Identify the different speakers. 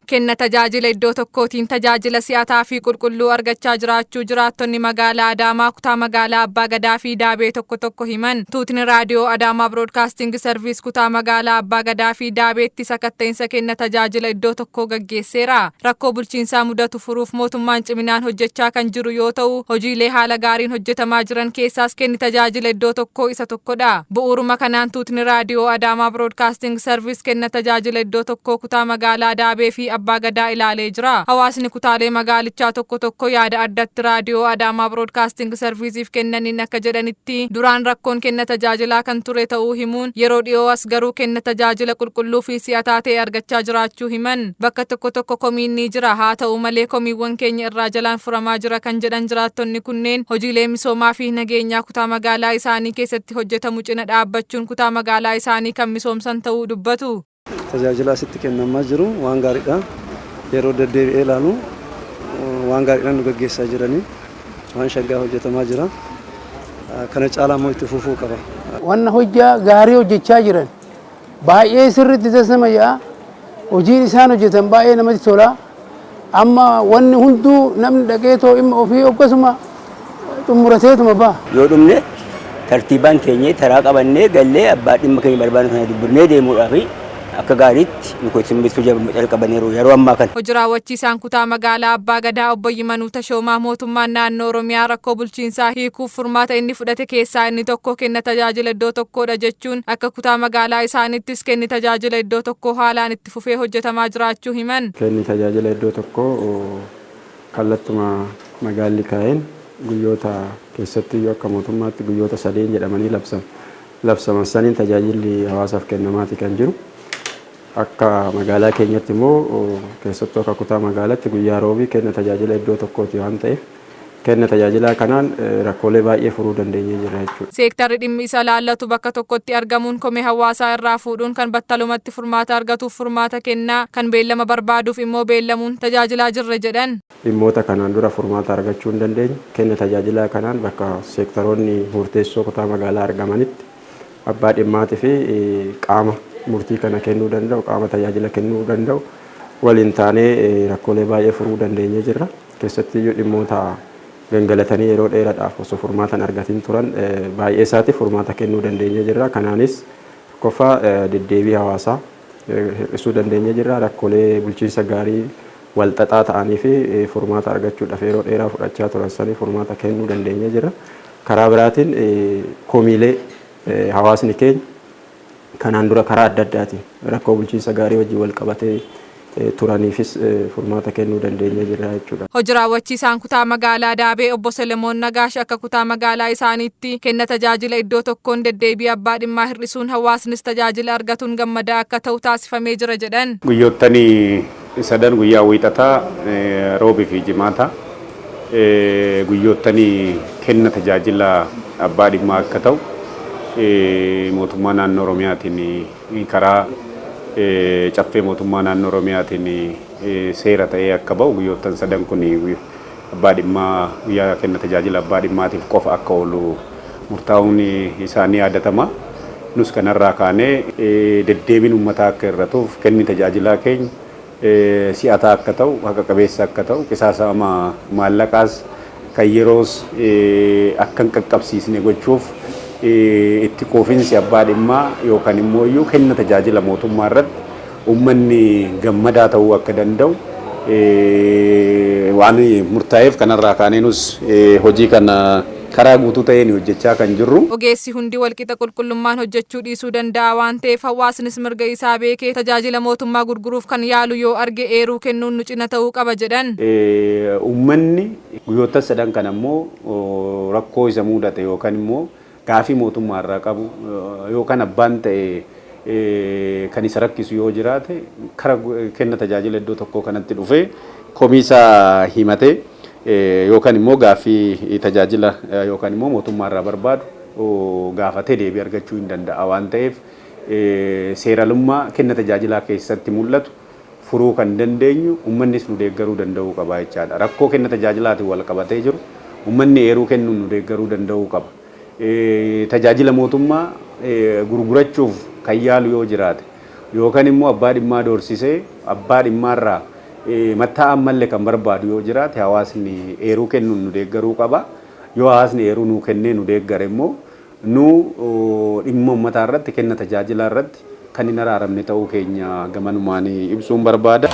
Speaker 1: Kenna tajaajila iddoo tokkootiin tajaajila si'ataa fi qulqulluu argachaa jiraachuu jiraattonni magaalaa Adaamaa kutaa magaalaa Abbaa Gadaa fi Daabee tokko himan. Tuutni raadiyoo Adaamaa Broadcasting Service kutaa magaalaa Abbaa Gadaa fi Daabeetti sakatta'insa kenna tajaajila iddoo tokkoo gaggeesseera. Rakkoo bulchiinsaa mudatu furuuf mootummaan ciminaan hojjechaa kan jiru yoo ta'u, hojiilee haala gaariin hojjetamaa jiran keessaas kenni tajaajila iddoo tokkoo isa tokkodha. Bu'uuruma kanaan tuutni raadiyoo Adaamaa Broadcasting Service kenna tajaajila iddoo tokkoo kutaa magaalaa Daabee fi Abbaa Gadaa ilaalee jira. Hawaasni kutaalee magaalichaa tokko yaada addatti raadiyoo Adaamaa Broadcasting Serviceif kennaniin akka jedhanitti duraan rakkoon kenna tajaajilaa kan ture ta'uu himuun yeroo dhiyoo as garuu kenna tajaajila qulqulluu fi si'ataa ta'e argachaa jiraachuu himan. Bakka tokko komiin ni jira, haa ta'u malee komiiwwan keenya irraa jalaan furamaa jira kan jedhan jiraattonni kunneen hojiilee misoomaa fi nageenyaa kutaa magaalaa isaanii keessatti hojjetamu cina dhaabbachuun kutaa magaalaa isaanii kan misoomsan ta'uu dubbatu.
Speaker 2: Tajaajila asitti kennamaa jiru waan gaariidha. Yeroo deddeebi'ee ilaalu waan gaariidhaan nu gaggeessaa jiranii waan shaggaa hojjetamaa jira. Kana caalaa immoo itti fufuu qaba.
Speaker 3: Wanna hojjaa gaarii hojjechaa jiran baay'ee sirriitti taasifamaa hojiin isaan hojjetan baay'ee namatti tola. Amma wanni hunduu namni dhaqee too dhimma ofii akkasuma xumurateetuma ba'a.
Speaker 4: Yoo dhumne tartiibaan teenyee taraa qabannee gallee abbaa dhimma keenya barbaadu kana dubbifnee deemuudhaaf akka gaariitti nu kochimbisu jalqabaniiru yeroo ammaa kana.
Speaker 1: Hojii raawwachiisaan kutaa magaalaa Abbaa Gadaa obbo Yimanuu Tashoomaa mootummaan naannoo Oromiyaa rakkoo bulchiinsaa hiikuuf furmaata inni fudhate keessaa inni tokko kenna tajaajila iddoo tokkodha jechuun akka kutaa magaalaa isaanittis kenni tajaajila iddoo tokkoo haalaan itti fufee hojjetamaa jiraachuu himan.
Speaker 5: Kenni tajaajila iddoo tokkoo kallattuma magaalli kaa'een guyyoota keessatti akka mootummaatti guyyoota 3 jedhamanii labsaman saniin tajaajilli hawaasaaf kennamaati kan jiru. Akka magaalaa keenyatti immoo keessattuu akka kutaa magaalaatti guyyaa roobii kenna tajaajila iddoo tokkooti waan ta'eef kenna tajaajilaa kanaan rakkoolee baay'ee furuu dandeenyee jira jechuudha.
Speaker 1: Seektarri dhimmi isa laallatu bakka tokkotti argamuun komee hawaasaa irraa fuudhuun kan battalumatti furmaata argatuuf furmaata kennaa kan beellama barbaaduuf immoo beellamuun tajaajilaa jirra jedhan.
Speaker 5: Dhimmoota kanaan dura furmaata argachuu hin dandeenye kenna tajaajilaa kanaan bakka seektaroonni murteessoo kutaa magaalaa argamanitti abbaa dhimmaatii fi qaama murtii kana kennuu danda'u qaama tajaajila kennuu danda'u waliin taanee rakkoolee baay'ee furuu dandeenyee jirra. Keessatti dhimmoota gangalatanii yeroo dheeraadhaaf osoo furmaatan argatiin turan baay'ee isaatiif furmaata kennuu dandeenyee jirra. Kanaanis qofa deddeebii hawaasaa hir'isuu dandeenyee jirra. Rakkoolee bulchiinsa gaarii walxaxaa ta'anii fi furmaata argachuudhaaf yeroo dheeraa fudhachaa turan sanii furmaata kennuu dandeenyee jirra. Karaa biraatiin komiilee hawaasni keenya kanaan dura karaa adda addaatiin rakkoo bulchiinsa gaarii wajjin wal qabatee turaniifis furmaata kennuu dandeenyee jirra jechuudha.
Speaker 1: Hojii raawwachiisaan kutaa magaalaa Daabee obbo Selemoon Nagaash akka kutaa magaalaa isaaniitti kenna tajaajila iddoo tokkoon deddeebii abbaa dhimmaa hir'isuun hawaasnis tajaajila argatuun gammadaa akka ta'u taasifamee jira jedhan.
Speaker 6: Guyyootanii sadan guyyaa wiixataa roobii fi jimaata guyyootanii kenna tajaajila abbaa dhimmaa akka ta'u mootummaa naannoo Oromiyaatiin karaa caffee mootummaa naannoo Oromiyaatiin seera ta'ee akka ba'u guyyoottan sadan kun abbaa dhimmaa guyyaa kenna tajaajila abbaa dhimmaatiif qofa akka oolu murtaa'uun isaanii yaadatama. Nus kanarraa kaanee deddeebiin uummataa akka hir'atuuf kenni tajaajilaa keenya si'ataa akka ta'u haqa qabeessa akka ta'u qisaasama maallaqaas kan yeroos akka hin qaqqabsiisne gochuuf itti quufinsi abbaa dhimmaa yookaan immoo iyyuu kenna tajaajila mootummaa irratti uummanni gammadaa ta'uu akka danda'u waan murtaa'eef kanarraa kaaneenus hojii kana karaa guutuu ta'een hojjechaa kan jirru.
Speaker 1: Ogeessi hundi walqixa qulqullummaan hojjechuu dhiisuu danda'a waan ta'eef hawaasnis mirga isaa beekee tajaajila mootummaa gurguruuf kan yaalu yoo arge eeruu kennuun nu cina ta'uu qaba jedhan.
Speaker 6: Uummanni guyyoota sadan kana immoo rakkoo isa mudate yookaan immoo gaafii mootummaa irraa qabu yookaan abbaan ta'e kan isa rakkisu yoo jiraate karaa kenna tajaajila iddoo tokkoo kanatti dhufee komiisaa himatee yookaan immoo gaafii tajaajila yookaan immoo mootummaa irraa barbaadu gaafatee deebii argachuu hin danda'a waan ta'eef seeralummaa kenna tajaajilaa keessatti mul'atu furuu kan dandeenyu uummannis nu deeggaruu danda'uu qaba jechaadha. Rakkoo kenna tajaajilaatiin wal qabatee jiru uummanni eeruu kennuun nu deeggaruu danda'uu qaba. Tajaajila mootummaa gurgurachuuf kan yaalu yoo jiraate yookaan immoo abbaa dhimmaa doorsisee abbaa dhimmaarraa mataa ammallee kan barbaadu yoo jiraate hawaasni eeruu kennuun nu deeggaruu qaba. Yoo hawaasni eeruu nu kennee nu deeggare immoo nu dhimma uummataa irratti kenna tajaajilaa irratti kan hin araaramne ta'uu keenya gamanumaan ibsuun barbaada.